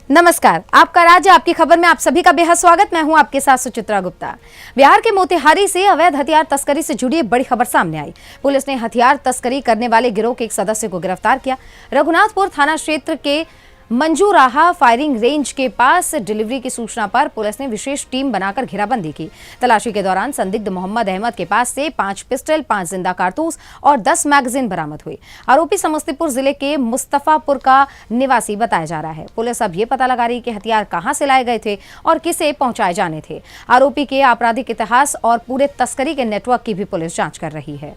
नमस्कार, आपका राज्य आपकी खबर में आप सभी का बेहद स्वागत। मैं हूं आपके साथ सुचित्रा गुप्ता। बिहार के मोतिहारी से अवैध हथियार तस्करी से जुड़ी एक बड़ी खबर सामने आई। पुलिस ने हथियार तस्करी करने वाले गिरोह के एक सदस्य को गिरफ्तार किया। रघुनाथपुर थाना क्षेत्र के मंजूराहा फायरिंग रेंज के पास डिलीवरी की सूचना पर पुलिस ने विशेष टीम बनाकर घेराबंदी की। तलाशी के दौरान संदिग्ध मोहम्मद अहमद के पास से 5 पिस्टल, 5 जिंदा कारतूस और 10 मैगजीन बरामद हुई। आरोपी समस्तीपुर जिले के मुस्तफापुर का निवासी बताया जा रहा है। पुलिस अब ये पता लगा रही है कि हथियार कहां से लाए गए थे और किसे पहुंचाए जाने थे। आरोपी के आपराधिक इतिहास और पूरे तस्करी के नेटवर्क की भी पुलिस जांच कर रही है।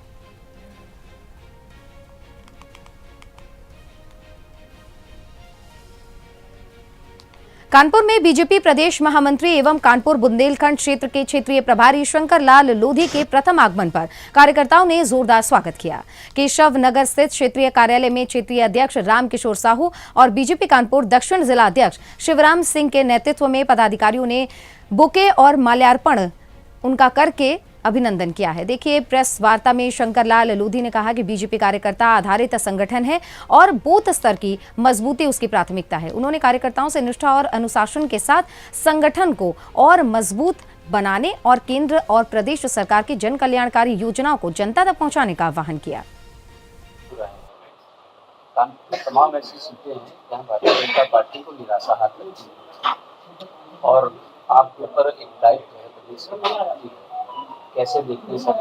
कानपुर में बीजेपी प्रदेश महामंत्री एवं कानपुर बुंदेलखंड क्षेत्र के क्षेत्रीय प्रभारी शंकर लाल लोधी के प्रथम आगमन पर कार्यकर्ताओं ने जोरदार स्वागत किया। केशव नगर स्थित क्षेत्रीय कार्यालय में क्षेत्रीय अध्यक्ष रामकिशोर साहू और बीजेपी कानपुर दक्षिण जिला अध्यक्ष शिवराम सिंह के नेतृत्व में पदाधिकारियों ने बुके और माल्यार्पण उनका करके अभिनंदन किया है। देखिए, प्रेस वार्ता में शंकर लाल लोधी ने कहा कि बीजेपी कार्यकर्ता आधारित संगठन है और बूथ स्तर की मजबूती उसकी प्राथमिकता है। उन्होंने कार्यकर्ताओं से निष्ठा और अनुशासन के साथ संगठन को और मजबूत बनाने और केंद्र और प्रदेश सरकार की जन कल्याणकारी योजनाओं को जनता तक पहुंचाने का आह्वान किया। तमाम ऐसी सीटें हैं जहां भारतीय जनता पार्टी को निराशा हाथ लगती है और आपके ऊपर एक दायित्व है प्रदेश में। कैसे देखते हैं सर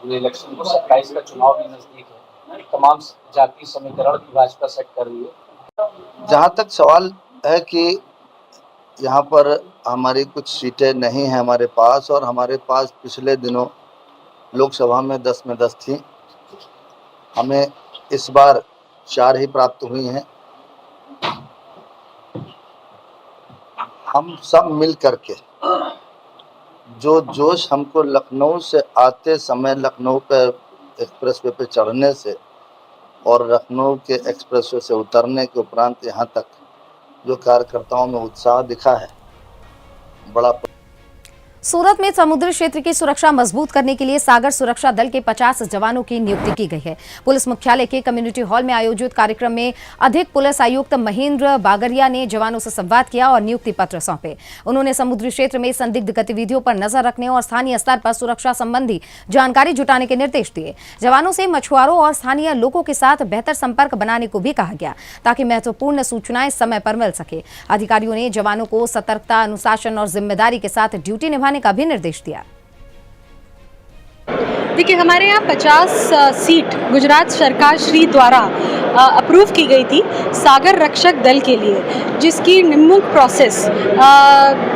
पूरे इलेक्शन को? 27 का चुनाव भी नजदीक है, तमाम जातीय समीकरण की भाजपा सेट कर रही है। जहाँ तक सवाल है कि यहाँ पर हमारी कुछ सीटें नहीं हैं हमारे पास, और हमारे पास पिछले दिनों लोकसभा में 10 में 10 थी, हमें इस बार 4 ही प्राप्त हुई हैं। हम सब मिल करके जो जोश हमको लखनऊ से आते समय, लखनऊ पे एक्सप्रेसवे पे चढ़ने से और लखनऊ के एक्सप्रेसवे से उतरने के उपरांत यहाँ तक जो कार्यकर्ताओं में उत्साह दिखा है, बड़ा। सूरत में समुद्री क्षेत्र की सुरक्षा मजबूत करने के लिए सागर सुरक्षा दल के 50 जवानों की नियुक्ति की गई है। पुलिस मुख्यालय के कम्युनिटी हॉल में आयोजित कार्यक्रम में अधिक पुलिस आयुक्त महेंद्र बागरिया ने जवानों से संवाद किया और नियुक्ति पत्र सौंपे। उन्होंने समुद्री क्षेत्र में संदिग्ध गतिविधियों पर नजर रखने और स्थानीय स्तर पर सुरक्षा संबंधी जानकारी जुटाने के निर्देश दिए। जवानों से मछुआरों और स्थानीय लोगों के साथ बेहतर संपर्क बनाने को भी कहा गया ताकि महत्वपूर्ण सूचनाएं समय पर मिल सके। अधिकारियों ने जवानों को सतर्कता, अनुशासन और जिम्मेदारी के साथ ड्यूटी निभाने का भी निर्देश दिया। देखिए, हमारे यहाँ 50 सीट गुजरात सरकार श्री द्वारा अप्रूव की गई थी सागर रक्षक दल के लिए, जिसकी निम्मुख प्रोसेस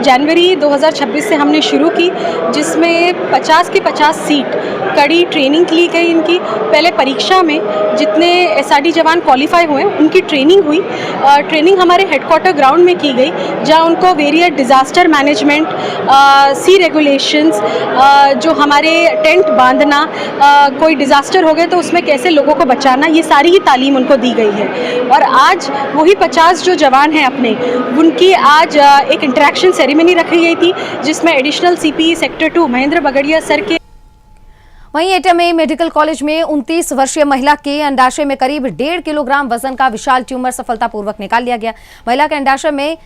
जनवरी 2026 से हमने शुरू की, जिसमें 50 की 50 सीट कड़ी ट्रेनिंग ली गई इनकी। पहले परीक्षा में जितने एसआरडी जवान क्वालिफाई हुए उनकी ट्रेनिंग हुई। ट्रेनिंग हमारे हेडक्वार्टर ग्राउंड में की गई, जहाँ उनको वेरियस डिज़ास्टर मैनेजमेंट, सी रेगुलेशंस, जो हमारे टेंट बांधना, कोई डिज़ास्टर हो गए तो उसमें कैसे लोगों को बचाना, ये सारी ही तालीम उनको दी गई है। और आज वही 50 जो जवान हैं अपने, उनकी आज एक इंटरेक्शन सेरेमनी रखी गई थी, जिसमें additional CP sector 2 Mahendra Bagaria sir के। वहीं एटमी मेडिकल कॉलेज में 29 वर्षीय महिला के अंडाशय में करीब 1.5 किलोग्राम वजन का विशाल ट्यूमर सफलतापूर्वक निकाल लिया गया। महिला के अंडाशय में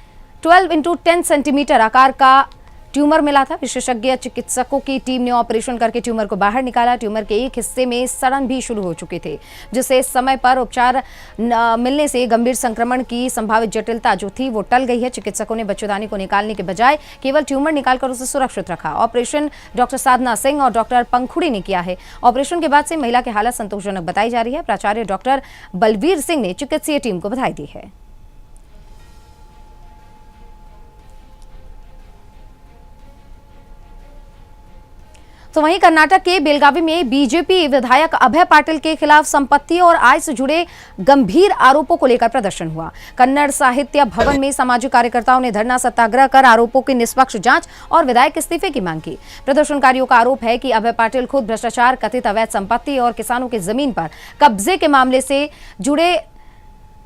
12 × 10 सेंटीमीटर आकार का ट्यूमर मिला था। विशेषज्ञ चिकित्सकों की टीम ने ऑपरेशन करके ट्यूमर को बाहर निकाला। ट्यूमर के एक हिस्से में सड़न भी शुरू हो चुके थे, जिससे समय पर उपचार मिलने से गंभीर संक्रमण की संभावित जटिलता जो थी वो टल गई है। चिकित्सकों ने बच्चेदानी को निकालने के बजाय केवल ट्यूमर निकालकर उसे सुरक्षित रखा। ऑपरेशन डॉक्टर साधना सिंह और डॉक्टर पंखुड़ी ने किया है। ऑपरेशन के बाद से महिला की हालत संतोषजनक बताई जा रही है। प्राचार्य डॉक्टर बलवीर सिंह ने चिकित्सीय टीम को बधाई दी है। तो वहीं कर्नाटक के बेलगावी में बीजेपी विधायक अभय पाटिल के खिलाफ संपत्ति और आय से जुड़े गंभीर आरोपों को लेकर प्रदर्शन हुआ। कन्नड़ साहित्य भवन में सामाजिक कार्यकर्ताओं ने धरना सत्याग्रह कर आरोपों की निष्पक्ष जांच और विधायक इस्तीफे की मांग की। प्रदर्शनकारियों का आरोप है कि अभय पाटिल खुद भ्रष्टाचार, कथित अवैध संपत्ति और किसानों की जमीन पर कब्जे के मामले से जुड़े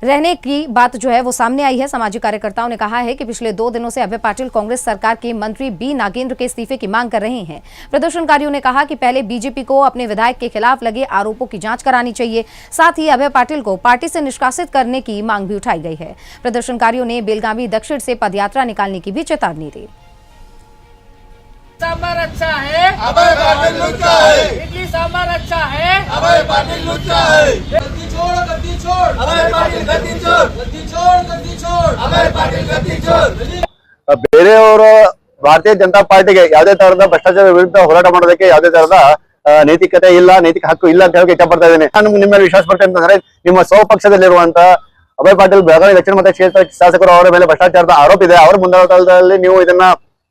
रहने की बात जो है वो सामने आई है। सामाजिक कार्यकर्ताओं ने कहा है कि पिछले 2 दिनों से अभय पाटिल कांग्रेस सरकार के मंत्री बी नागेंद्र के इस्तीफे की मांग कर रहे हैं। प्रदर्शनकारियों ने कहा कि पहले बीजेपी को अपने विधायक के खिलाफ लगे आरोपों की जांच करानी चाहिए, साथ ही अभय पाटिल को पार्टी से निष्कासित करने की मांग भी उठाई गई है। प्रदर्शनकारियों ने बेलगावी दक्षिण से पदयात्रा निकालने की भी चेतावनी दी। सांभर अच्छा है, अभय पाटिल लुच्चा है। इडली सांभर अच्छा है, अभय पाटिल लुच्चा है। गद्दी छोड़, गद्दी छोड़, अभय पाटिल गद्दी छोड़, गद्दी छोड़, गद्दी छोड़, अभय पाटिल गद्दी छोड़। ಬೇರೆ ಅವರು ಭಾರತೀಯ ಜನತಾ ಪಾರ್ಟಿಗೆ ಯಾವುದೇ ತರಹದ ಭ್ರಷ್ಟಾಚಾರ ವಿರುದ್ಧ ಹೋರಾಟ ಮಾಡೋದಕ್ಕೆ ಯಾವುದೇ ತರಹದ ನೈತಿಕತೆ ಇಲ್ಲ, ನೈತಿಕ ಹಕ್ಕು ಇಲ್ಲ ಅಂತ ಹೇಳಕ್ಕೆ ಇಷ್ಟಪಡ್ತಾ ಇದ್ದೀನಿ. ನಾನು ನಿಮ್ಮ ಮೇಲೆ ವಿಶ್ವಾಸ ಪಡ್ತೇನೆ ಅಂತಂದ್ರೆ ನಿಮ್ಮ ಸ್ವಪಕ್ಷದಲ್ಲಿರುವಂತ ಅಭಯ ಪಾಟಿಲ್ ಬೆಳಗಾವಿ ದಕ್ಷಿಣ ಮತಕ್ಷೇತ್ರ ಶಾಸಕರು ಅವರ ಮೇಲೆ ಭ್ರಷ್ಟಾಚಾರದ ಆರೋಪ ಇದೆ. ಅವರ ಮುಂದಾಳತ್ವದಲ್ಲಿ ನೀವು ಇದನ್ನ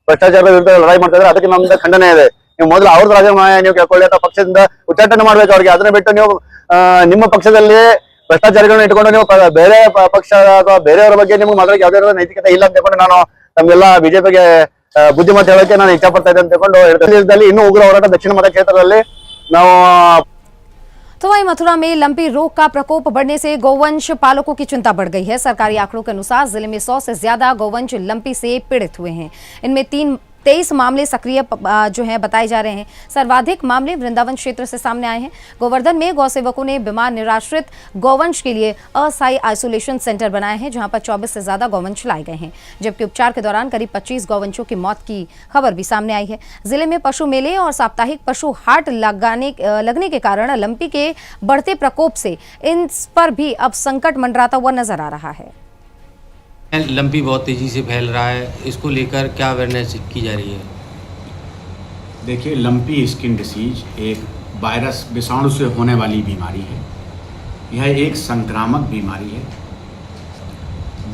ಭ್ರಷ್ಟಾಚಾರದ ವಿರುದ್ಧ ಲಡಾಯಿ ಮಾಡ್ತಾ ಇದ್ರೆ ಅದಕ್ಕೆ ನಮ್ದು ಖಂಡನೆ ಇದೆ. ನೀವು ಮೊದಲು ಅವ್ರದ್ದು ರಾಜೀನಾಮೆ ನೀವು ಕೇಳ್ಕೊಳ್ಳಿ ಅಥವಾ ಪಕ್ಷದಿಂದ ಉಚ್ಚಾಟನೆ ಮಾಡ್ಬೇಕು ಅವ್ರಿಗೆ. ಅದನ್ನ ಬಿಟ್ಟು ನೀವು ನಿಮ್ಮ ಪಕ್ಷದಲ್ಲಿ ಭ್ರಷ್ಟಾಚಾರಿಗಳನ್ನ ಇಟ್ಕೊಂಡು ನೀವು ಬೇರೆ ಪಕ್ಷ ಅಥವಾ ಬೇರೆಯವರ ಬಗ್ಗೆ ನಿಮ್ಗೆ ಮಾತಾಡಕ್ಕೆ ಯಾವುದೇ ನೈತಿಕತೆ ಇಲ್ಲ ಅಂತ ಹೇಳ್ಕೊಂಡು ನಾನು ನಮ್ಗೆಲ್ಲ ಬಿಜೆಪಿಗೆ ಬುದ್ಧಿಮತ್ತೆ ಹೇಳಕ್ಕೆ ನಾನು ಇಚ್ಛೆ ಪಡ್ತಾ ಇದ್ದೆ ಅಂತ ಹೇಳ್ಕೊಂಡು ಇನ್ನೂ ಉಗ್ರ ಹೋರಾಟ ದಕ್ಷಿಣ ಮತಕ್ಷೇತ್ರದಲ್ಲಿ ನಾವು तो वहीं मथुरा में लंपी रोग का प्रकोप बढ़ने से गौवंश पालकों की चिंता बढ़ गई है। सरकारी आंकड़ों के अनुसार जिले में 100 से ज्यादा गौवंश लंपी से पीड़ित हुए हैं। इनमें 23 मामले सक्रिय जो हैं बताए जा रहे हैं। सर्वाधिक मामले वृंदावन क्षेत्र से सामने आए हैं। गोवर्धन में गौसेवकों ने बीमार निराश्रित गौवंश के लिए अस्थायी आइसोलेशन सेंटर बनाए हैं, जहां पर 24 से ज्यादा गौवंश लाए गए हैं, जबकि उपचार के दौरान करीब 25 गौवंशों की मौत की खबर भी सामने आई है। जिले में पशु मेले और साप्ताहिक पशु हाट लगने के कारण लंपी के बढ़ते प्रकोप से इन पर भी अब संकट मंडराता हुआ नजर आ रहा है। लंपी बहुत तेज़ी से फैल रहा है, इसको लेकर क्या अवेयरनेस की जा रही है? देखिए, लंपी स्किन डिसीज एक वायरस विषाणु से होने वाली बीमारी है। यह एक संक्रामक बीमारी है।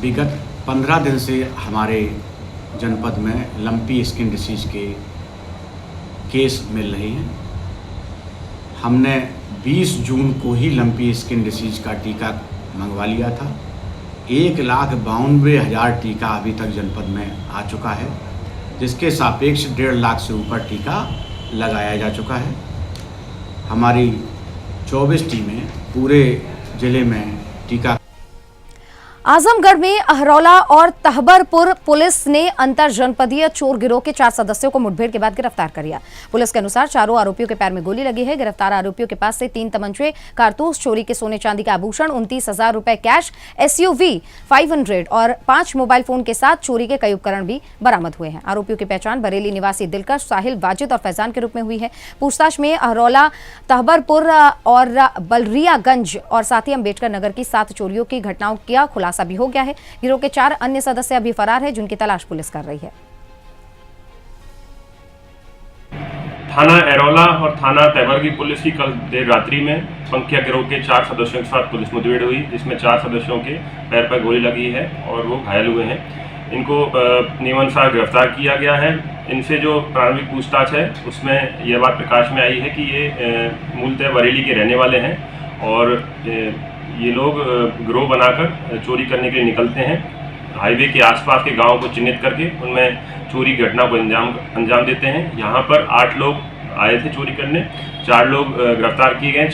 विगत 15 दिन से हमारे जनपद में लंपी स्किन डिसीज के केस मिल रहे हैं। हमने 20 जून को ही लंपी स्किन डिसीज का टीका मंगवा लिया था। 1,92,000 टीका अभी तक जनपद में आ चुका है, जिसके सापेक्ष 1.5 लाख से ऊपर टीका लगाया जा चुका है। हमारी 24 टीमें पूरे जिले में टीका। आजमगढ़ में अहरौला और तहबरपुर पुलिस ने अंतर जनपदीय चोर गिरोह के 4 सदस्यों को मुठभेड़ के बाद गिरफ्तार कर लिया। पुलिस के अनुसार चारों आरोपियों के पैर में गोली लगी है। गिरफ्तार आरोपियों के पास से 3 तमंचे, कारतूस, चोरी के सोने चांदी के आभूषण, 29,000 रुपए कैश, SUV 500 और 5 मोबाइल फोन के साथ चोरी के कई उपकरण भी बरामद हुए हैं। आरोपियों की पहचान बरेली निवासी दिलकश, साहिल, वाजिद और फैजान के रूप में हुई है। पूछताछ में अहरौला, तहबरपुर और बलरियागंज और साथ ही अम्बेडकर नगर की 7 चोरियों की घटनाओं का खुलासा भी हो गया है। गिरोह के 4 अन्य सदस्य अभी फरार हैं, जिनकी तलाश पुलिस कर रही है। थाना एरोला और थाना तैवर की पुलिस की कल देर रात्रि में पंखिया गिरोह के 4 सदस्यों के साथ पुलिस मुठभेड़ हुई, जिसमें 4 सदस्यों के पैर पर गोली लगी है और वो घायल हुए हैं। इनको नियमानुसार गिरफ्तार किया गया है। इनसे जो प्रारंभिक पूछताछ है उसमें यह बात प्रकाश में आई है कि ये मूलतः बरेली के रहने वाले हैं और ये लोग गिरोह बनाकर चोरी करने के लिए निकलते हैं। हाईवे के आसपास के गांवों को चिन्हित करके उनमें चोरी घटना को अंजाम देते हैं। यहाँ पर 8 लोग आए थे चोरी करने, 4 लोग गिरफ्तार किए गए,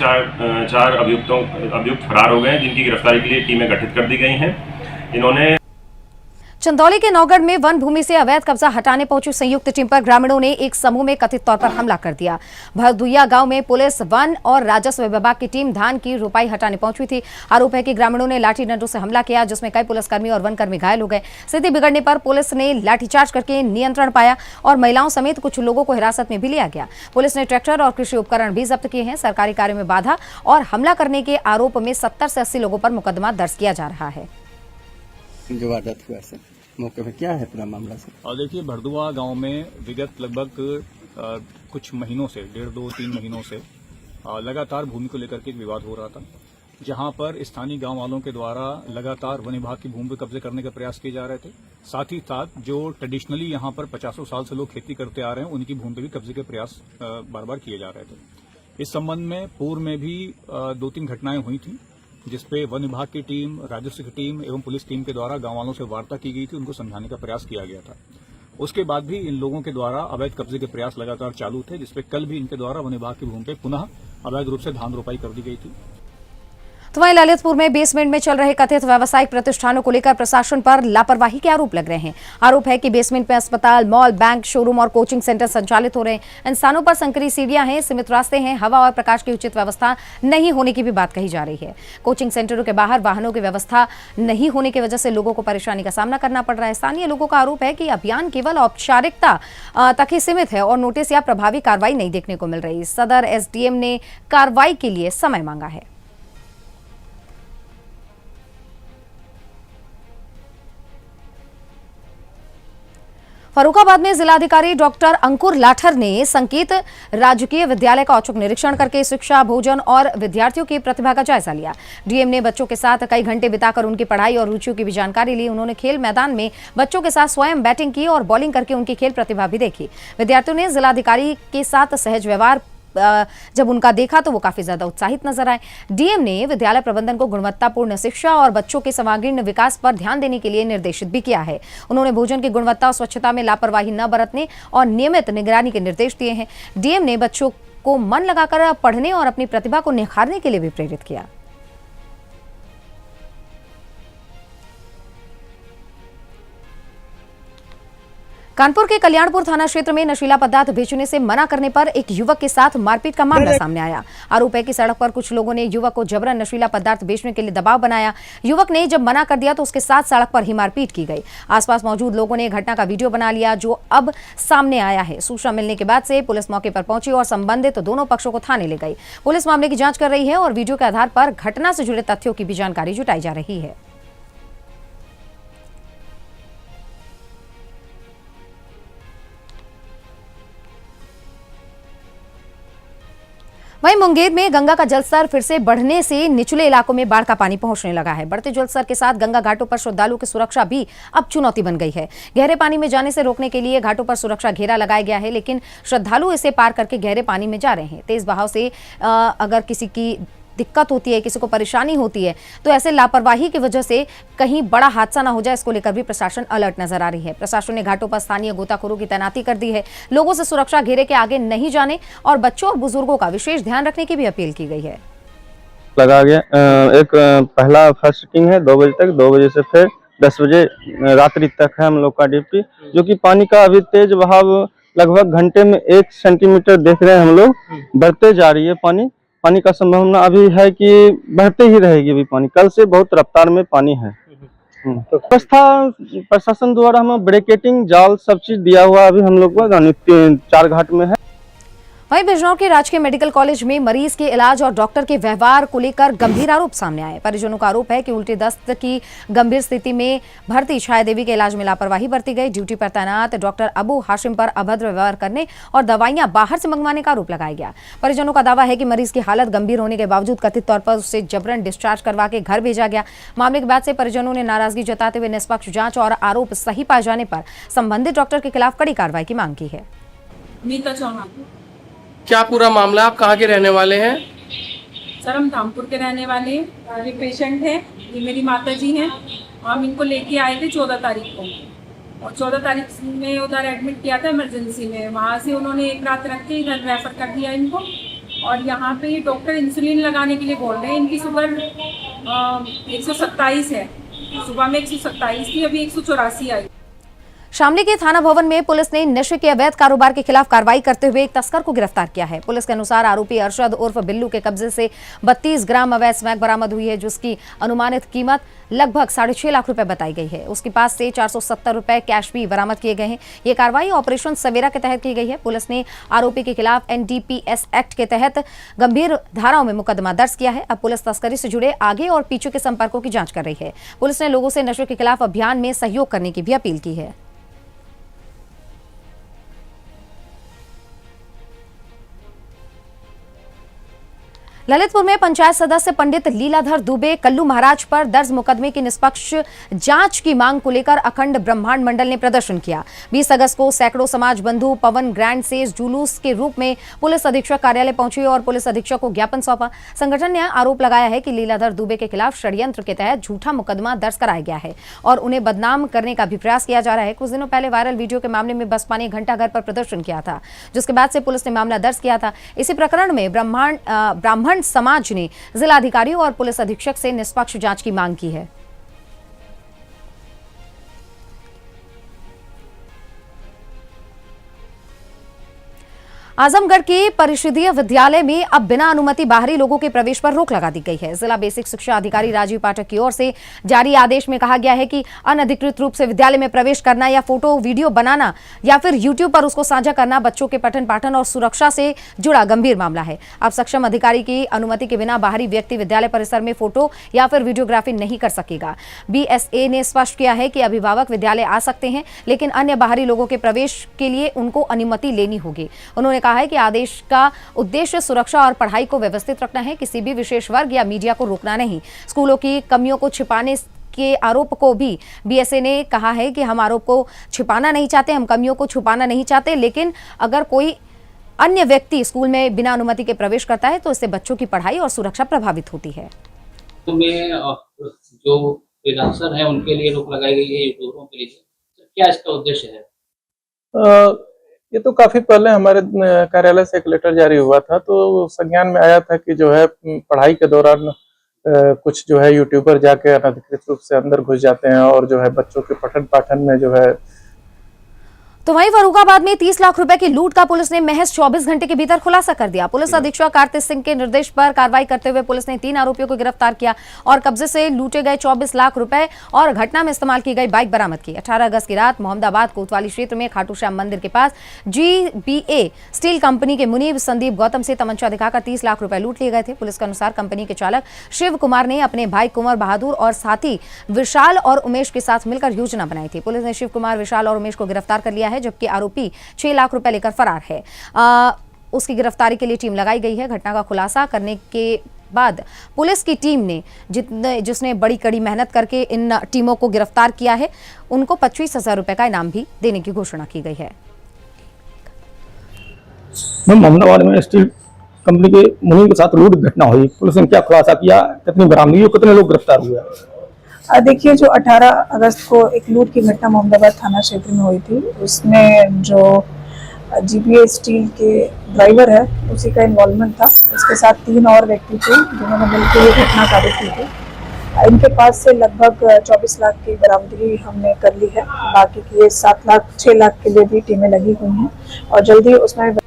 4 अभियुक्त फरार हो गए, जिनकी गिरफ्तारी के लिए टीमें गठित कर दी गई हैं। इन्होंने चंदौली के नौगढ़ में वन भूमि से अवैध कब्जा हटाने पहुंची संयुक्त टीम पर ग्रामीणों ने एक समूह में कथित तौर पर हमला कर दिया। भरदुइया गांव में पुलिस, वन और राजस्व विभाग की टीम धान की रुपाई हटाने पहुंची थी। आरोप है कि ग्रामीणों ने लाठी डंडों से हमला किया, जिसमें कई पुलिसकर्मी और वनकर्मी घायल हो गए। स्थिति बिगड़ने पर पुलिस ने लाठीचार्ज करके नियंत्रण पाया और महिलाओं समेत कुछ लोगों को हिरासत में भी लिया गया। पुलिस ने ट्रैक्टर और कृषि उपकरण भी जब्त किए हैं। सरकारी कार्य में बाधा और हमला करने के आरोप में 70 से 80 लोगों पर मुकदमा दर्ज किया जा रहा है। मौके पे क्या है पूरा मामला से? और देखिए, भरदुआ गांव में विगत लगभग कुछ महीनों से 1.5-2-3 महीनों से लगातार भूमि को लेकर के एक विवाद हो रहा था, जहां पर स्थानीय गांव वालों के द्वारा लगातार वन विभाग की भूमि पर कब्जे करने का प्रयास किए जा रहे थे। साथ ही साथ जो ट्रेडिशनली यहां पर 50 साल से लोग खेती करते आ रहे हैं, उनकी भूमि पर भी कब्जे के प्रयास बार बार किए जा रहे थे। इस संबंध में पूर्व में भी 2-3 घटनाएं हुई थी, जिसपे वन विभाग की टीम, राजस्व की टीम एवं पुलिस टीम के द्वारा गांव वालों से वार्ता की गई थी, उनको समझाने का प्रयास किया गया था। उसके बाद भी इन लोगों के द्वारा अवैध कब्जे के प्रयास लगातार चालू थे, जिसपे कल भी इनके द्वारा वन विभाग की भूमि पे पुनः अवैध रूप से धान रोपाई कर दी गई थी। तो वहीं ललितपुर में बेसमेंट में चल रहे कथित व्यावसायिक प्रतिष्ठानों को लेकर प्रशासन पर लापरवाही के आरोप लग रहे हैं। आरोप है कि बेसमेंट में अस्पताल, मॉल, बैंक, शोरूम और कोचिंग सेंटर संचालित हो रहे हैं। इन स्थानों पर संकरी सीढ़ियां हैं, सीमित रास्ते हैं, हवा और प्रकाश की उचित व्यवस्था नहीं होने की भी बात कही जा रही है। कोचिंग सेंटरों के बाहर वाहनों की व्यवस्था नहीं होने की वजह से लोगों को परेशानी का सामना करना पड़ रहा है। स्थानीय लोगों का आरोप है कि अभियान केवल औपचारिकता तक ही सीमित है और नोटिस या प्रभावी कार्रवाई नहीं देखने को मिल रही। सदर एसडीएम ने कार्रवाई के लिए समय मांगा है। फर्रुखाबाद में जिलाधिकारी डॉक्टर अंकुर लाठर ने संकेत राजकीय विद्यालय का औचक निरीक्षण करके शिक्षा, भोजन और विद्यार्थियों की प्रतिभा का जायजा लिया। डीएम ने बच्चों के साथ कई घंटे बिताकर उनकी पढ़ाई और रुचियों की भी जानकारी ली। उन्होंने खेल मैदान में बच्चों के साथ स्वयं बैटिंग की और बॉलिंग करके उनकी खेल प्रतिभा भी देखी। विद्यार्थियों ने जिलाधिकारी के साथ सहज व्यवहार जब उनका देखा तो वो काफी ज्यादा उत्साहित नजर आए। डीएम ने विद्यालय प्रबंधन को गुणवत्तापूर्ण शिक्षा और बच्चों के सर्वांगीण विकास पर ध्यान देने के लिए निर्देशित भी किया है। उन्होंने भोजन की गुणवत्ता और स्वच्छता में लापरवाही न बरतने और नियमित निगरानी के निर्देश दिए हैं। डीएम ने बच्चों को मन लगाकर पढ़ने और अपनी प्रतिभा को निखारने के लिए भी प्रेरित किया। कानपुर के कल्याणपुर थाना क्षेत्र में नशीला पदार्थ बेचने से मना करने पर एक युवक के साथ मारपीट का मामला सामने आया। आरोप है कि सड़क पर कुछ लोगों ने युवक को जबरन नशीला पदार्थ बेचने के लिए दबाव बनाया। युवक ने जब मना कर दिया तो उसके साथ सड़क पर ही मारपीट की गई। आसपास मौजूद लोगों ने घटना का वीडियो बना लिया, जो अब सामने आया है। सूचना मिलने के बाद से पुलिस मौके पर पहुंची और संबंधित दोनों पक्षों को थाने ले गई। पुलिस मामले की जांच कर रही है और वीडियो के आधार पर घटना से जुड़े तथ्यों की भी जानकारी जुटाई जा रही है। वहीं मुंगेर में गंगा का जलस्तर फिर से बढ़ने से निचले इलाकों में बाढ़ का पानी पहुंचने लगा है। बढ़ते जलस्तर के साथ गंगा घाटों पर श्रद्धालुओं की सुरक्षा भी अब चुनौती बन गई है। गहरे पानी में जाने से रोकने के लिए घाटों पर सुरक्षा घेरा लगाया गया है, लेकिन श्रद्धालु इसे पार करके गहरे पानी में जा रहे हैं। तेज बहाव से अगर किसी की दिक्कत होती है, किसी को परेशानी होती है, तो ऐसे लापरवाही की वजह से कहीं बड़ा हादसा ना हो जाए, इसको लेकर भी प्रशासन अलर्ट नजर आ रही है। प्रशासन ने घाटों पर स्थानीय गोताखोरों की तैनाती कर दी है। लोगों से सुरक्षा घेरे के आगे नहीं जाने और बच्चों और बुजुर्गों का विशेष ध्यान रखने की भी अपील की गई है। लगा गया एक पहला फर्स्ट सिटिंग है 2 बजे तक, 2 बजे से फिर 10 बजे रात्रि तक है हम लोग का ड्यूटी, जो कि पानी का अभी तेज बहाव लगभग घंटे में 1 सेंटीमीटर देख रहे हैं हम लोग, बढ़ते जा रही है। पानी का संभावना अभी है कि बढ़ते ही रहेगी। अभी पानी कल से बहुत रफ्तार में पानी है। तो व्यवस्था प्रशासन द्वारा हमें ब्रेकेटिंग जाल सब चीज दिया हुआ अभी हम लोग को 4 घाट में है। वहीं बिजनौर के राजकीय मेडिकल कॉलेज में मरीज के इलाज और डॉक्टर के व्यवहार को लेकर गंभीर आरोप सामने आए। परिजनों का आरोप है कि उल्टी दस्त की गंभीर स्थिति में भर्ती छाया देवी के इलाज में लापरवाही बरती गई। ड्यूटी पर तैनात डॉक्टर अबू हाशिम पर अभद्र व्यवहार करने और दवाइयां बाहर से मंगवाने का आरोप लगाया गया। परिजनों का दावा है कि मरीज की हालत गंभीर होने के बावजूद कथित तौर पर उसे जबरन डिस्चार्ज करवा के घर भेजा गया। मामले के बाद से परिजनों ने नाराजगी जताते हुए निष्पक्ष जांच और आरोप सही पाए जाने पर संबंधित डॉक्टर के खिलाफ कड़ी कार्रवाई की मांग की है। क्या पूरा मामला, आप कहाँ के रहने वाले हैं? सर हम धामपुर के रहने वाले हैं। ये पेशेंट है, ये मेरी माता जी हैं। हम इनको लेके आए थे 14 तारीख को और 14 तारीख में उधर एडमिट किया था इमरजेंसी में। वहाँ से उन्होंने एक रात रख के इधर रेफर कर दिया इनको और यहाँ पे डॉक्टर इंसुलिन लगाने के लिए बोल रहे हैं। इनकी शुगर 127 है, सुबह में 127 थी, अभी 184 आई। शामली के थाना भवन में पुलिस ने नशे के अवैध कारोबार के खिलाफ कार्रवाई करते हुए एक तस्कर को गिरफ्तार किया है। पुलिस के अनुसार आरोपी अरशद उर्फ बिल्लू के कब्जे से 32 ग्राम अवैध स्मैक बरामद हुई है, जिसकी अनुमानित कीमत लगभग 6.5 लाख रुपए बताई गई है। उसके पास से 470 रुपए कैश भी बरामद किए गए हैं। ये कार्रवाई ऑपरेशन सवेरा के तहत की गई है। पुलिस ने आरोपी के खिलाफ NDPS एक्ट के तहत गंभीर धाराओं में मुकदमा दर्ज किया है। अब पुलिस तस्करी से जुड़े आगे और पीछे के संपर्कों की जांच कर रही है। पुलिस ने लोगों से नशे के खिलाफ अभियान में सहयोग करने की भी अपील की है। ललितपुर में पंचायत सदस्य पंडित लीलाधर दुबे कल्लू महाराज पर दर्ज मुकदमे की निष्पक्ष जांच की मांग को लेकर अखंड ब्रह्मांड मंडल ने प्रदर्शन किया। 20 अगस्त को सैकड़ों समाज बंधु पवन ग्रैंड से जुलूस के रूप में पुलिस अधीक्षक कार्यालय पहुंचे और पुलिस अधीक्षक को ज्ञापन सौंपा। संगठन ने आरोप लगाया है कि लीलाधर दुबे के खिलाफ षड्यंत्र के तहत झूठा मुकदमा दर्ज कराया गया है और उन्हें बदनाम करने का भी प्रयास किया जा रहा है। कुछ दिनों पहले वायरल वीडियो के मामले में बसपा ने घंटाघर पर प्रदर्शन किया था, जिसके बाद से पुलिस ने मामला दर्ज किया था। इसी प्रकरण में ब्राह्मण ब्राह्मण समाज ने जिलाधिकारियों और पुलिस अधीक्षक से निष्पक्ष जांच की मांग की है। आजमगढ़ के परिषदीय विद्यालय में अब बिना अनुमति बाहरी लोगों के प्रवेश पर रोक लगा दी गई है। जिला बेसिक शिक्षा अधिकारी राजीव पाठक की ओर से जारी आदेश में कहा गया है कि अनधिकृत रूप से विद्यालय में प्रवेश करना या फोटो वीडियो बनाना या फिर यूट्यूब पर उसको साझा करना बच्चों के पठन पाठन और सुरक्षा से जुड़ा गंभीर मामला है। अब सक्षम अधिकारी की अनुमति के बिना बाहरी व्यक्ति विद्यालय परिसर में फोटो या फिर वीडियोग्राफी नहीं कर सकेगा। BSA ने स्पष्ट किया है कि अभिभावक विद्यालय आ सकते हैं, लेकिन अन्य बाहरी लोगों के प्रवेश के लिए उनको अनुमति लेनी होगी। उन्होंने कहा है कि आदेश का उद्देश्य सुरक्षा और पढ़ाई को व्यवस्थित रखना है, किसी भी विशेष वर्ग या मीडिया को रोकना नहीं। स्कूलों की कमियों को छिपाने के आरोप को भी BSA ने कहा है कि हम आरोप को छिपाना नहीं चाहते, हम कमियों को छुपाना नहीं चाहते, लेकिन अगर कोई अन्य व्यक्ति स्कूल में बिना अनुमति के प्रवेश करता है तो इससे बच्चों की पढ़ाई और सुरक्षा प्रभावित होती है। तो जो फ्रीलांसर है उनके लिए रोक लगाई गई है, यूट्यूबरों के लिए, क्या इसका उद्देश्य है? ये तो काफी पहले हमारे कार्यालय से एक लेटर जारी हुआ था, तो संज्ञान में आया था कि जो है पढ़ाई के दौरान कुछ जो है यूट्यूबर जाके अनधिकृत रूप से अंदर घुस जाते हैं और जो है बच्चों के पठन पाठन में जो है। तो वहीं फर्रुखाबाद में 30 लाख रुपए की लूट का पुलिस ने महज 24 घंटे के भीतर खुलासा कर दिया। पुलिस अधीक्षक कार्तिक सिंह के निर्देश पर कार्रवाई करते हुए पुलिस ने 3 आरोपियों को गिरफ्तार किया और कब्जे से लूटे गए 24 लाख रुपए और घटना में इस्तेमाल की गई बाइक बरामद की। 18 अगस्त की रात मोहम्मदाबाद कोतवाली क्षेत्र में खाटू श्याम मंदिर के पास GBA स्टील कंपनी के मुनीब संदीप गौतम से तमंचा दिखाकर 30 लाख रुपए लूट लिए गए थे। पुलिस के अनुसार कंपनी के चालक शिव कुमार ने अपने भाई कुंवर बहादुर और साथी विशाल और उमेश के साथ मिलकर योजना बनाई थी। पुलिस ने शिव कुमार, विशाल और उमेश को गिरफ्तार कर लिया है, जबकि आरोपी 6 लाख रुपए लेकर फरार है। उसकी गिरफ्तारी के लिए टीम लगाई गई है। घटना का खुलासा करने के बाद पुलिस की टीम ने जिसने बड़ी कड़ी मेहनत करके इन टीमों को गिरफ्तार किया है, उनको 25,000 रुपए का इनाम भी देने की घोषणा की गई है। मोहम्मदाबाद में स्टील कंपनी के मुनीम के साथ लूट घटना हुई, पुलिस ने क्या खुलासा किया, कितनी बरामदगी, कितने लोग गिरफ्तार हुए? देखिए, जो 18 अगस्त को एक लूट की घटना मोहम्मदाबाद थाना क्षेत्र में हुई थी, उसमें जो GBA स्टील के ड्राइवर है उसी का इन्वॉल्वमेंट था। उसके साथ 3 और व्यक्ति थे जिन्होंने मिलकर ये घटना कार्य की थी। इनके पास से लगभग 24 लाख की बरामदगी हमने कर ली है। बाकी के 7 लाख 6 लाख के लिए भी टीमें लगी हुई हैं और जल्दी उसमें।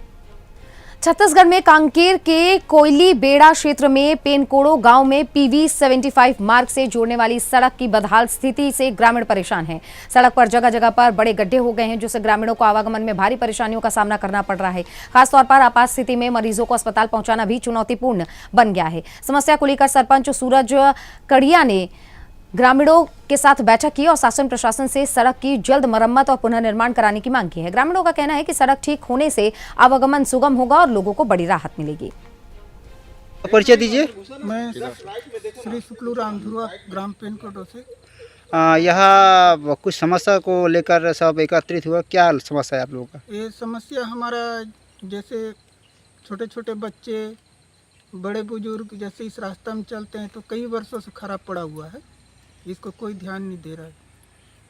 छत्तीसगढ़ में कांकेर के कोयली बेड़ा क्षेत्र में पेनकोड़ो गांव में PV 75 मार्ग से जोड़ने वाली सड़क की बदहाल स्थिति से ग्रामीण परेशान हैं। सड़क पर जगह जगह पर बड़े गड्ढे हो गए हैं, जिससे ग्रामीणों को आवागमन में भारी परेशानियों का सामना करना पड़ रहा है। खासतौर पर आपात स्थिति में मरीजों को अस्पताल पहुंचाना भी चुनौतीपूर्ण बन गया है। समस्या को लेकर सरपंच सूरज कड़िया ने ग्रामीणों के साथ बैठक की और शासन प्रशासन से सड़क की जल्द मरम्मत और पुनर्निर्माण कराने की मांग की है। ग्रामीणों का कहना है कि सड़क ठीक होने से आवागमन सुगम होगा और लोगों को बड़ी राहत मिलेगी। परिचय दीजिए। मैं श्री शुक्लू रामधुआ ग्राम पेनकोटो से। यहाँ कुछ समस्या को लेकर सब एकत्रित हुआ, क्या समस्या है आप लोगों का? ये समस्या हमारा जैसे छोटे छोटे बच्चे, बड़े बुजुर्ग जैसे इस रास्ता में चलते हैं तो कई वर्षों से खराब पड़ा हुआ है, इसको कोई ध्यान नहीं दे रहा है।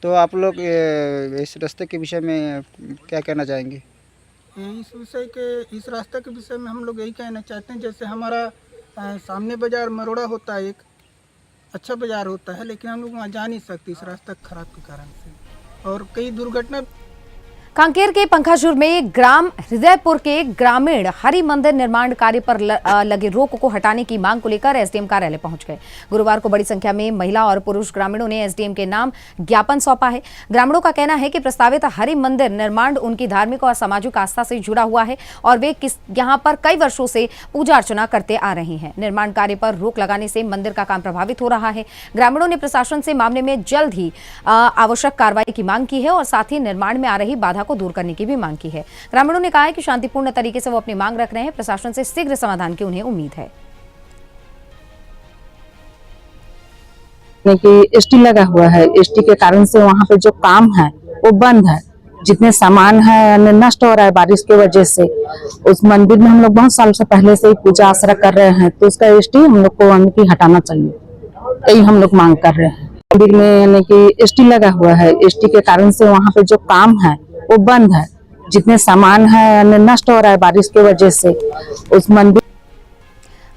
तो आप लोग इस रास्ते के विषय में क्या कहना चाहेंगे? इस रास्ते के विषय में हम लोग यही कहना चाहते हैं, जैसे हमारा सामने बाजार मरोड़ा होता है, एक अच्छा बाजार होता है, लेकिन हम लोग वहाँ जा नहीं सकते इस रास्ता खराब के कारण से, और कई दुर्घटना। कांकेर के पंखाजुर में ग्राम हृदयपुर के ग्रामीण हरि मंदिर निर्माण कार्य पर लगे रोक को हटाने की मांग को लेकर एसडीएम कार्यालय पहुंच गए। गुरुवार को बड़ी संख्या में महिला और पुरुष ग्रामीणों ने एसडीएम के नाम ज्ञापन सौंपा है। ग्रामीणों का कहना है कि प्रस्तावित हरि मंदिर निर्माण उनकी धार्मिक और सामाजिक आस्था से जुड़ा हुआ है और वे यहाँ पर कई वर्षों से पूजा अर्चना करते आ रहे हैं। निर्माण कार्य पर रोक लगाने से मंदिर का काम प्रभावित हो रहा है। ग्रामीणों ने प्रशासन से मामले में जल्द ही आवश्यक कार्रवाई की मांग की है और साथ ही निर्माण में आ रही बाधा को दूर करने की भी मांग की है। ग्रामीणों ने कहा है कि शांतिपूर्ण तरीके से वो अपनी मांग रख रहे हैं। प्रशासन से शीघ्र समाधान की उन्हें उम्मीद है। कि एसटी लगा हुआ है, एसटी के कारण से वहाँ पे जो काम है वो बंद है। जितने सामान है नष्ट हो रहा है बारिश की वजह से। उस मंदिर में हम लोग बहुत साल से पहले से ही पूजा आसरा कर रहे हैं, तो उसका एसटी हम लोग को हटाना चाहिए, यही हम लोग मांग कर रहे हैं। मंदिर में यानी कि एसटी लगा हुआ है, एसटी के कारण से वहाँ पे जो काम है वो बंद है। जितने सामान है नष्ट हो रहा है बारिश की वजह से। उस मंदिर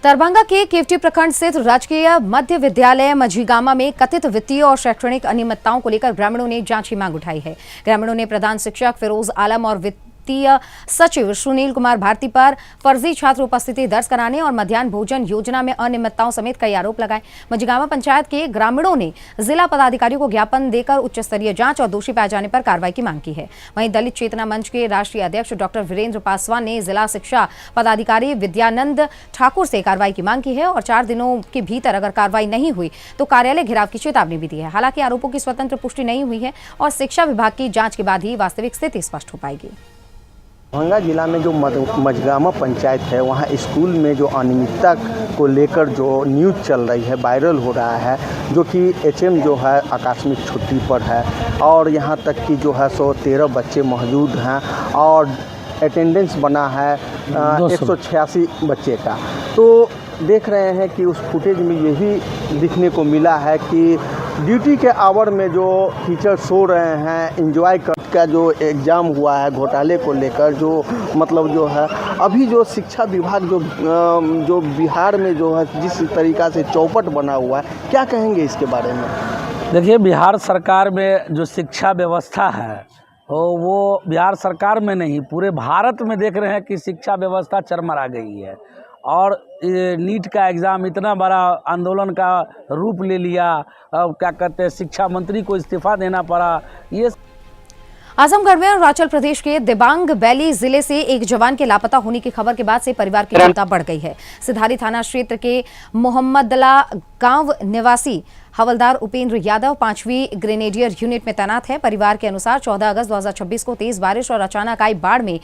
दरभंगा के केवटी प्रखंड स्थित राजकीय मध्य विद्यालय मझीगामा में कथित वित्तीय और शैक्षणिक अनियमितताओं को लेकर ग्रामीणों ने जांच की मांग उठाई है। ग्रामीणों ने प्रधान शिक्षक फिरोज आलम और वित्तीय सचिव सुनील कुमार भारती पर फर्जी छात्र उपस्थिति दर्ज कराने और मध्याह्न भोजन योजना में अनियमितताओं समेत कई आरोप लगाए। मझीगामा पंचायत के ग्रामीणों ने जिला पदाधिकारियों को ज्ञापन देकर उच्च स्तरीय जांच और दोषी पाए जाने पर कार्रवाई की मांग की है। वहीं दलित चेतना मंच के राष्ट्रीय अध्यक्ष डॉक्टर वीरेंद्र पासवान ने जिला शिक्षा पदाधिकारी विद्यानंद ठाकुर से कार्रवाई की मांग की है और 4 दिनों के भीतर अगर कार्रवाई नहीं हुई तो कार्यालय घेराव की चेतावनी भी दी है। हालांकि आरोपों की स्वतंत्र पुष्टि नहीं हुई है और शिक्षा विभाग की जांच के बाद ही वास्तविक स्थिति स्पष्ट हो पाएगी। दरभंगा जिला में जो मझगामा पंचायत है वहाँ स्कूल में जो अनियमितता को लेकर जो न्यूज़ चल रही है, वायरल हो रहा है, जो कि एचएम जो है आकस्मिक छुट्टी पर है और यहाँ तक कि जो है 113 बच्चे मौजूद हैं और अटेंडेंस बना है 186 बच्चे का। तो देख रहे हैं कि उस फुटेज में यही दिखने को मिला है कि ड्यूटी के आवर में जो टीचर सो रहे हैं, एंजॉय का जो एग्ज़ाम हुआ है घोटाले को लेकर, जो मतलब जो है अभी जो शिक्षा विभाग जो बिहार में जो है जिस तरीक़ा से चौपट बना हुआ है, क्या कहेंगे इसके बारे में? देखिए, बिहार सरकार में जो शिक्षा व्यवस्था है वो बिहार सरकार में नहीं पूरे भारत में देख रहे हैं कि शिक्षा व्यवस्था चरमरा गई है और नीट का एग्ज़ाम इतना बड़ा आंदोलन का रूप ले लिया। अब क्या कहते हैं, शिक्षा मंत्री को इस्तीफा देना पड़ा। ये आजमगढ़ में अरुणाचल प्रदेश के दिबांग वैली जिले से एक जवान के लापता होने की खबर के बाद से परिवार की चिंता बढ़ गई है। सिधारी थाना क्षेत्र के मोहम्मदला गांव निवासी हवलदार उपेंद्र यादव 5वीं ग्रेनेडियर यूनिट में तैनात है। परिवार के अनुसार 14 अगस्त 2026 को तेज बारिश और अचानक आई बाढ़ में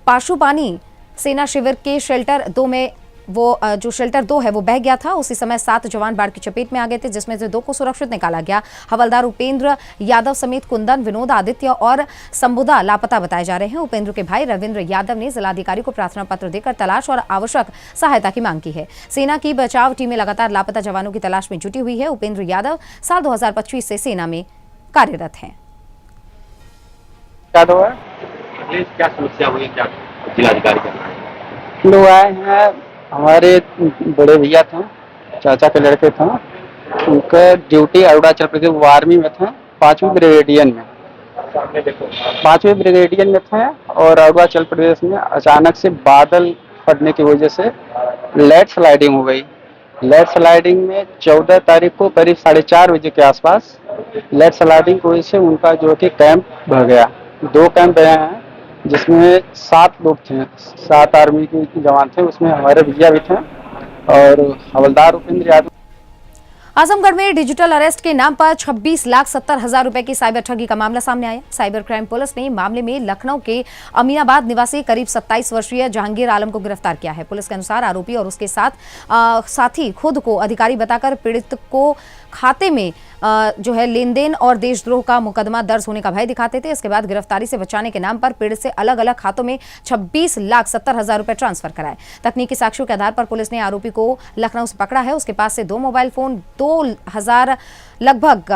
पाशुपानी सेना शिविर के शेल्टर 2 में जो शेल्टर 2 है वो बह गया था। उसी समय 7 जवान बाढ़ की चपेट में आ गए थे, जिसमें से 2 को सुरक्षित निकाला गया। हवलदार उपेंद्र यादव समेत कुंदन, विनोद, आदित्य और संबुदा लापता बताए जा रहे हैं। उपेंद्र के भाई रविंद्र यादव ने जिलाधिकारी को प्रार्थना पत्र देकर तलाश और आवश्यक सहायता की मांग की है। सेना की बचाव टीमें लगातार लापता जवानों की तलाश में जुटी हुई है। उपेंद्र यादव साल 2025 से सेना में कार्यरत हैं। क्या समस्या हुई, क्या जिलाधिकारी लोग आए हैं, हमारे बड़े भैया थे, चाचा के लड़के थे, उनका ड्यूटी अरुणाचल प्रदेश वो आर्मी में थे, 5वीं ब्रिगेडियन में थे और अरुणाचल प्रदेश में अचानक से बादल फटने की वजह से लैंड स्लाइडिंग हो गई। लैंड स्लाइडिंग में 14 तारीख को करीब 4:30 बजे के आसपास लैंड स्लाइडिंग की वजह से उनका जो कि कैंप बह गया। 2 कैंप गए हैं जिसमें 7 लोग थे, 7 आर्मी के जवान थे, उसमें हमारे भैया भी थे और हवलदार उपेंद्र यादव। आजमगढ़ में डिजिटल अरेस्ट के नाम पर 26,70,000 रुपए की साइबर ठगी का मामला सामने आया। साइबर क्राइम पुलिस ने मामले में लखनऊ के अमीनाबाद निवासी करीब 27 वर्षीय जहांगीर आलम को गिरफ्तार किया है। पुलिस के अनुसार आरोपी और उसके साथी खुद को अधिकारी बताकर पीड़ित को खाते में जो है लेन देन और देशद्रोह का मुकदमा दर्ज होने का भय दिखाते थे। इसके बाद गिरफ्तारी से बचाने के नाम पर पीड़ित से अलग अलग खातों में 26,70,000 रुपए ट्रांसफर कराए। तकनीकी साक्ष्यों के आधार पर पुलिस ने आरोपी को लखनऊ से पकड़ा है। उसके पास से 2 मोबाइल फोन, 2,000 लगभग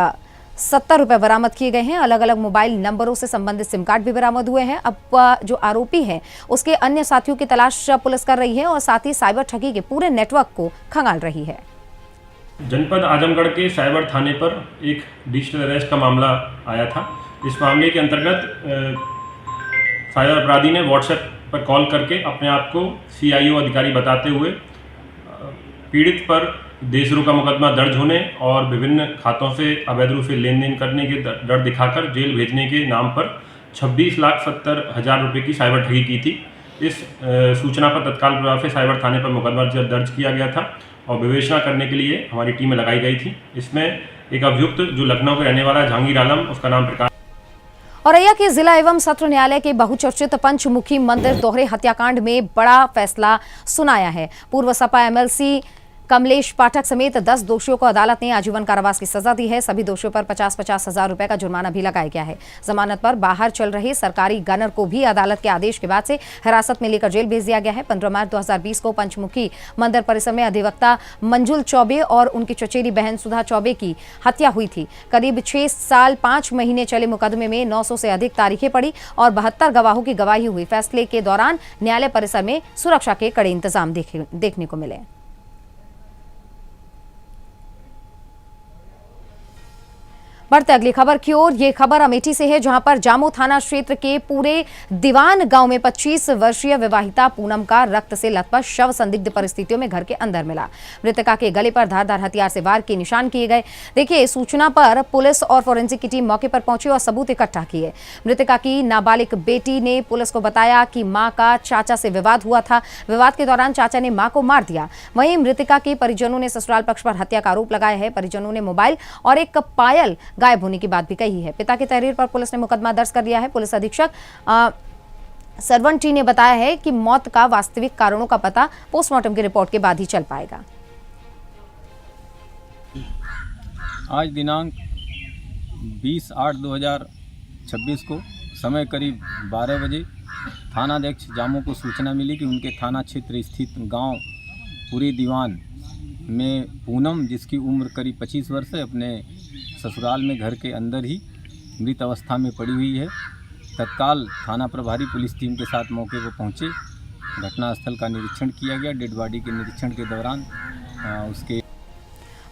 70 रुपए बरामद किए गए हैं। अलग अलग मोबाइल नंबरों से संबंधित सिम कार्ड भी बरामद हुए हैं। अब जो आरोपी है उसके अन्य साथियों की तलाश पुलिस कर रही है और साथ ही साइबर ठगी के पूरे नेटवर्क को खंगाल रही है। जनपद आजमगढ़ के साइबर थाने पर एक डिजिटल अरेस्ट का मामला आया था। इस मामले के अंतर्गत साइबर अपराधी ने व्हाट्सएप पर कॉल करके अपने आप को CIO अधिकारी बताते हुए पीड़ित पर देशद्रोह का मुकदमा दर्ज होने और विभिन्न खातों से अवैध रूप से लेन देन करने के डर दिखाकर जेल भेजने के नाम पर 26,70,000 रुपये की साइबर ठगी की थी। इस सूचना पर तत्काल प्रभाव से साइबर थाने पर मुकदमा दर्ज किया गया था और विवेचना करने के लिए हमारी टीमें लगाई गई थी। इसमें एक अभियुक्त जो लखनऊ के रहने वाला जहांगीर आलम, उसका नाम प्रकाश। औरैया के जिला एवं सत्र न्यायालय के बहुचर्चित पंचमुखी मंदिर दोहरे हत्याकांड में बड़ा फैसला सुनाया है। पूर्व सपा MLC कमलेश पाठक समेत 10 दोषियों को अदालत ने आजीवन कारावास की सजा दी है। सभी दोषियों पर 50-50 हजार रुपए का जुर्माना भी लगाया गया है। जमानत पर बाहर चल रहे सरकारी गनर को भी अदालत के आदेश के बाद से हिरासत में लेकर जेल भेज दिया गया है। 15 मार्च 2020 को पंचमुखी मंदिर परिसर में अधिवक्ता मंजुल चौबे और उनकी चचेरी बहन सुधा चौबे की हत्या हुई थी। करीब 6 साल 5 महीने चले मुकदमे में 900 से अधिक तारीखें पड़ी और 72 गवाहों की गवाही हुई। फैसले के दौरान न्यायालय परिसर में सुरक्षा के कड़े इंतजाम देखने को मिले। बढ़ते अगली खबर की ओर। ये खबर अमेठी से है, जहां पर जामो थाना क्षेत्र के पूरे दीवान गांव में 25 वर्षीय विवाहिता पूनम का रक्त से लथपथ शव संदिग्ध परिस्थितियों में घर के अंदर मिला। मृतका के गले पर धारदार हथियार से वार के निशान किए गए। देखिए, सूचना पर पुलिस और फोरेंसिक की टीम मौके पर पहुंची और सबूत इकट्ठा किए। मृतका की नाबालिग बेटी ने पुलिस को बताया कि मां का चाचा से विवाद हुआ था। विवाद के दौरान चाचा ने मां को मार दिया। वहीं मृतका के परिजनों ने ससुराल पक्ष पर हत्या का आरोप लगाया है। परिजनों ने मोबाइल और एक पायल गायब होने की बात भी कही है। पिता की तहरीर पर पुलिस ने मुकदमा दर्ज कर लिया है। पुलिस अधीक्षक सरवण टी ने बताया है कि मौत का वास्तविक कारणों का पता पोस्टमार्टम की रिपोर्ट के बाद ही चल पाएगा। आज दिनांक 20/8/2026 को समय करीब 12 बजे थानाध्यक्ष जामो को सूचना मिली कि उनके थाना क्षेत्र स्थित गांव पूरी दीवान में पूनम, जिसकी उम्र करीब 25 वर्ष है, अपने ससुराल में घर के अंदर ही मृत अवस्था में पड़ी हुई है। तत्काल थाना प्रभारी पुलिस टीम के साथ मौके पर पहुंचे। घटनास्थल का निरीक्षण किया गया। डेड बॉडी के निरीक्षण के दौरान उसके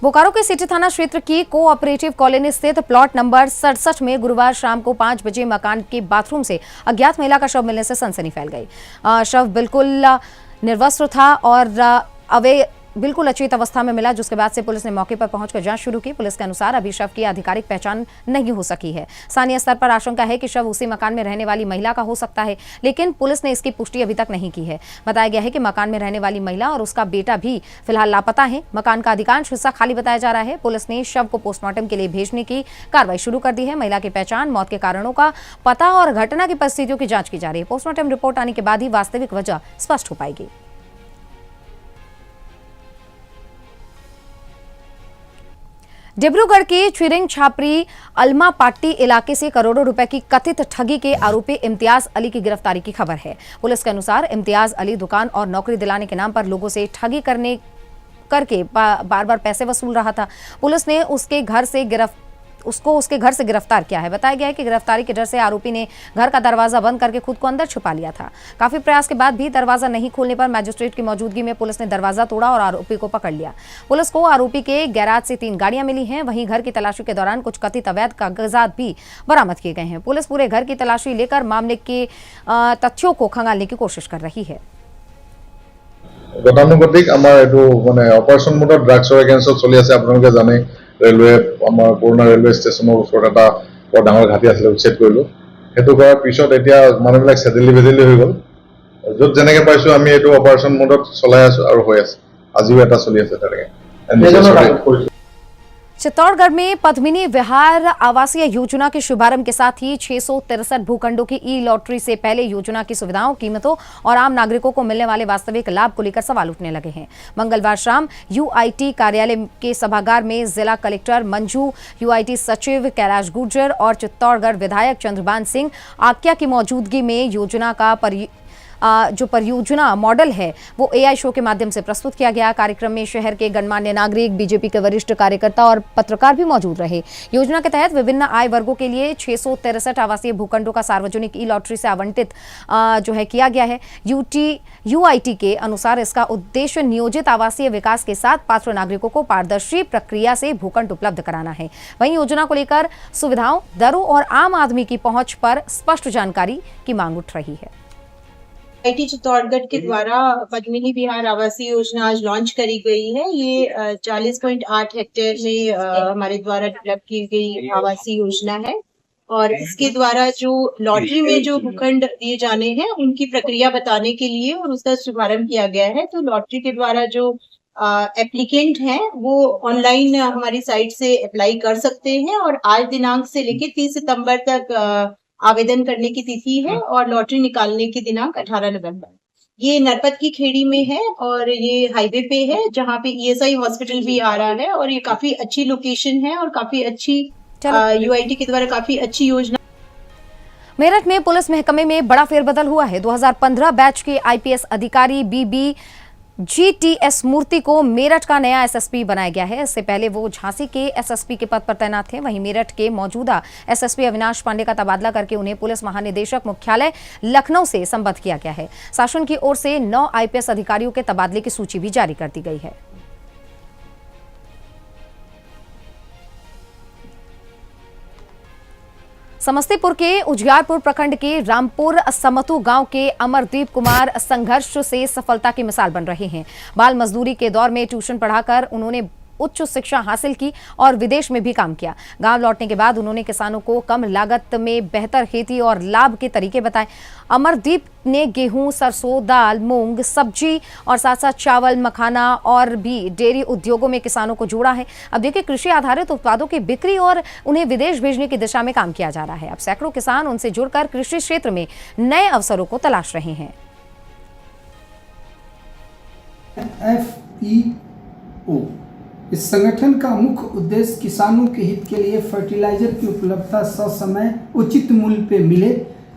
बोकारो के सिटी थाना क्षेत्र की कोऑपरेटिव कॉलोनी स्थित प्लॉट नंबर 67 में गुरुवार शाम को 5 बजे मकान के बाथरूम से अज्ञात महिला का शव मिलने से सनसनी फैल गई। शव बिल्कुल निर्वस्त्र था और बिल्कुल अचेत अवस्था में मिला, जिसके बाद से पुलिस ने मौके पर पहुंचकर जांच शुरू की। पुलिस के अनुसार अभी शव की आधिकारिक पहचान नहीं हो सकी है। स्थानीय स्तर पर आशंका है कि शव उसी मकान में रहने वाली महिला का हो सकता है, लेकिन पुलिस ने इसकी पुष्टि अभी तक नहीं की है। बताया गया है कि मकान में रहने वाली महिला और उसका बेटा भी फिलहाल लापता है। मकान का अधिकांश हिस्सा खाली बताया जा रहा है। पुलिस ने शव को पोस्टमार्टम के लिए भेजने की कार्रवाई शुरू कर दी है। महिला की पहचान, मौत के कारणों का पता और घटना की परिस्थितियों की जांच की जा रही है। पोस्टमार्टम रिपोर्ट आने के बाद ही वास्तविक वजह स्पष्ट हो पाएगी। डिब्रूगढ़ के चिरिंग छापरी अलमा पाट्टी इलाके से करोड़ों रुपए की कथित ठगी के आरोपी इम्तियाज अली की गिरफ्तारी की खबर है। पुलिस के अनुसार इम्तियाज अली दुकान और नौकरी दिलाने के नाम पर लोगों से ठगी करके बार बार पैसे वसूल रहा था। पुलिस ने उसके घर से गिरफ्तार किया है। बताया गया है कि गिरफ्तारी के डर से आरोपी ने घर का दरवाजा बंद करके खुद को अंदर छुपा लिया था। काफी प्रयास के बाद भी दरवाजा नहीं खोलने पर मजिस्ट्रेट की मौजूदगी में पुलिस ने दरवाजा तोड़ा और आरोपी को पकड़ लिया। पुलिस को आरोपी के गैराज से 3 गाड़ियां मिली हैं। वहीं घर की तलाशी के दौरान कुछ कथित अवैध कागजात भी बरामद किए गए हैं। पुलिस पूरे घर की तलाशी लेकर मामले के तथ्यों को खंगालने की कोशिश कर रही है। গতানুগতিক আমাৰ এইটো মানে অপাৰেশ্যন মোডত ড্ৰাগছৰ এগেইনষ্টত চলি আছে। আপোনালোকে জানে ৰেলৱে আমাৰ পুৰণা ৰেলৱে ষ্টেচনৰ ওচৰত এটা বৰ ডাঙৰ ঘাটি আছিলে, উচ্ছেদ কৰিলোঁ। সেইটো কৰাৰ পিছত এতিয়া মানুহবিলাক চেদেলি বেদেলি হৈ গ'ল। য'ত যেনেকৈ পাইছোঁ আমি এইটো অপাৰেশ্যন মোডত চলাই আছোঁ আৰু হৈ আছে। আজিও এটা চলি আছে তেনেকৈ। चित्तौड़गढ़ में पद्मिनी विहार आवासीय योजना के शुभारंभ के साथ ही 663 भूखंडों की ई लॉटरी से पहले योजना की सुविधाओं, कीमतों और आम नागरिकों को मिलने वाले वास्तविक लाभ को लेकर सवाल उठने लगे हैं। मंगलवार शाम यूआईटी कार्यालय के सभागार में जिला कलेक्टर मंजू, यूआईटी सचिव कैलाश गुर्जर और चित्तौड़गढ़ विधायक चंद्रभान सिंह आक्या की मौजूदगी में योजना का जो परियोजना मॉडल है वो एआई शो के माध्यम से प्रस्तुत किया गया। कार्यक्रम में शहर के गणमान्य नागरिक, बीजेपी के वरिष्ठ कार्यकर्ता और पत्रकार भी मौजूद रहे। योजना के तहत विभिन्न आय वर्गों के लिए 663 आवासीय भूखंडों का सार्वजनिक ई लॉटरी से आवंटित जो है किया गया है। यूआईटी के अनुसार इसका उद्देश्य नियोजित आवासीय विकास के साथ पात्र नागरिकों को पारदर्शी प्रक्रिया से भूखंड उपलब्ध कराना है। वहीं योजना को लेकर सुविधाओं, दरों और आम आदमी की पहुंच पर स्पष्ट जानकारी की मांग उठ रही है। आईटी चित्तौड़गढ़ के द्वारा पद्मिनी विहार आवासीय योजना आज लॉन्च करी गई है। ये 40.8 हेक्टेयर में हमारे द्वारा डेवलप की गई आवासीय योजना है और इसके द्वारा जो लॉटरी में जो भूखंड दिए जाने हैं उनकी प्रक्रिया बताने के लिए और उसका शुभारंभ किया गया है। तो लॉटरी के द्वारा जो एप्लीकेंट हैं वो ऑनलाइन हमारी साइट से अप्लाई कर सकते हैं और आज दिनांक से लेकर 30 सितंबर तक आवेदन करने की तिथि है और लॉटरी निकालने की दिनांक 18 नवंबर। ये नरपत की खेड़ी में है और ये हाईवे पे है जहाँ पे ईएसआई हॉस्पिटल भी आ रहा है और ये काफी अच्छी लोकेशन है और काफी अच्छी यूआईटी के द्वारा काफी अच्छी योजना। मेरठ में पुलिस महकमे में बड़ा फेरबदल हुआ है। 2015 बैच के आईपीएस अधिकारी बीबी GTS मूर्ति को मेरठ का नया एसएसपी बनाया गया है। इससे पहले वो झांसी के एसएसपी के पद पर तैनात थे। वहीं मेरठ के मौजूदा एसएसपी अविनाश पांडे का तबादला करके उन्हें पुलिस महानिदेशक मुख्यालय लखनऊ से संबद्ध किया गया है। शासन की ओर से 9 आईपीएस अधिकारियों के तबादले की सूची भी जारी कर दी गई है। समस्तीपुर के उजियारपुर प्रखंड के रामपुर समतू गांव के अमरदीप कुमार संघर्ष से सफलता की मिसाल बन रहे हैं। बाल मजदूरी के दौर में ट्यूशन पढ़ाकर उन्होंने उच्च शिक्षा हासिल की और विदेश में भी काम किया। गांव लौटने के बाद उन्होंने किसानों को कम लागत में बेहतर खेती और लाभ के तरीके बताए। अमरदीप ने गेहूं, सरसों, दाल, मूंग, सब्जी और साथ साथ चावल, मखाना और भी डेयरी उद्योगों में किसानों को जोड़ा है। अब देखिए, कृषि आधारित उत्पादों की बिक्री और उन्हें विदेश भेजने की दिशा में काम किया जा रहा है। अब सैकड़ों किसान उनसे जुड़कर कृषि क्षेत्र में नए अवसरों को तलाश रहे हैं। FEO इस संगठन का मुख्य उद्देश्य किसानों के हित के लिए फर्टिलाइजर की उपलब्धता ससमय उचित मूल्य पे मिले,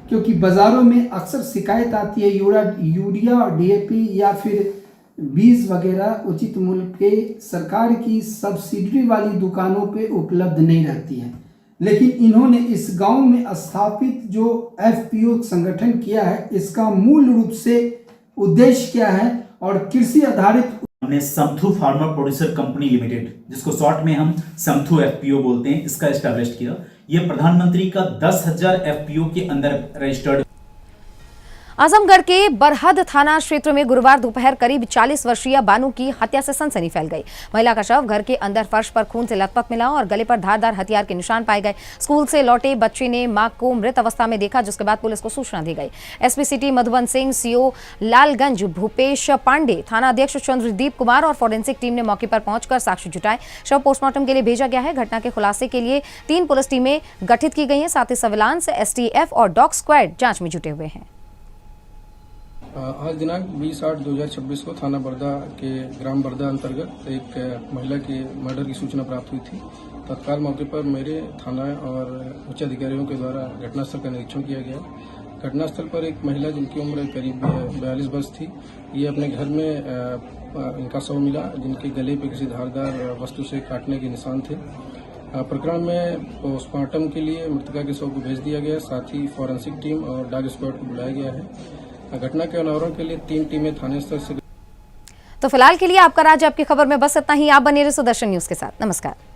क्योंकि बाजारों में अक्सर शिकायत आती है यूरिया और DAP या फिर बीज वगैरह उचित मूल्य पे सरकार की सब्सिडी वाली दुकानों पे उपलब्ध नहीं रहती है। लेकिन इन्होंने इस गांव में स्थापित जो FPO संगठन किया है, इसका मूल रूप से उद्देश्य क्या है और कृषि आधारित हमने समथू फार्मर प्रोड्यूसर कंपनी लिमिटेड, जिसको शॉर्ट में हम समथू FPO बोलते हैं, इसका एस्टैब्लिश किया। ये प्रधानमंत्री का 10,000 FPO के अंदर रजिस्टर्ड। आजमगढ़ के बरहद थाना क्षेत्र में गुरुवार दोपहर करीब 40 वर्षीय बानू की हत्या से सनसनी फैल गई। महिला का शव घर के अंदर फर्श पर खून से लथपथ मिला और गले पर धारदार हथियार के निशान पाए गए। स्कूल से लौटे बच्चे ने मां को मृत अवस्था में देखा, जिसके बाद पुलिस को सूचना दी गई। SP city Madhuban Singh, CO Lalganj Bhupesh Pandey, थाना अध्यक्ष चंद्रदीप कुमार और फॉरेंसिक टीम ने मौके पर पहुंचकर साक्ष्य जुटाए। शव पोस्टमार्टम के लिए भेजा गया है। घटना के खुलासे के लिए 3 पुलिस टीमें गठित की गई हैं। साथ ही सर्विलांस, STF और डॉग स्क्वाड जांच में जुटे हुए हैं। आज दिनांक 20/8/2026 को थाना बरदा के ग्राम बरदा अंतर्गत एक महिला के मर्डर की सूचना प्राप्त हुई थी। तत्काल मौके पर मेरे थाना और उच्च अधिकारियों के द्वारा घटनास्थल का निरीक्षण किया गया। घटनास्थल पर एक महिला जिनकी उम्र करीब 42 वर्ष थी, ये अपने घर में इनका शव मिला, जिनके गले पे किसी धारदार वस्तु से काटने के निशान थे। प्रकरण में पोस्टमार्टम के लिए मृतका के शव को भेज दिया गया। साथ ही फॉरेंसिक टीम और डॉग स्क्वाड को बुलाया गया है। घटना के अनावरण के लिए 3 टीमें थाने स्तर से। तो फिलहाल के लिए आपका राज्य आपकी खबर में बस इतना ही। आप बने रहिए सुदर्शन न्यूज के साथ। नमस्कार।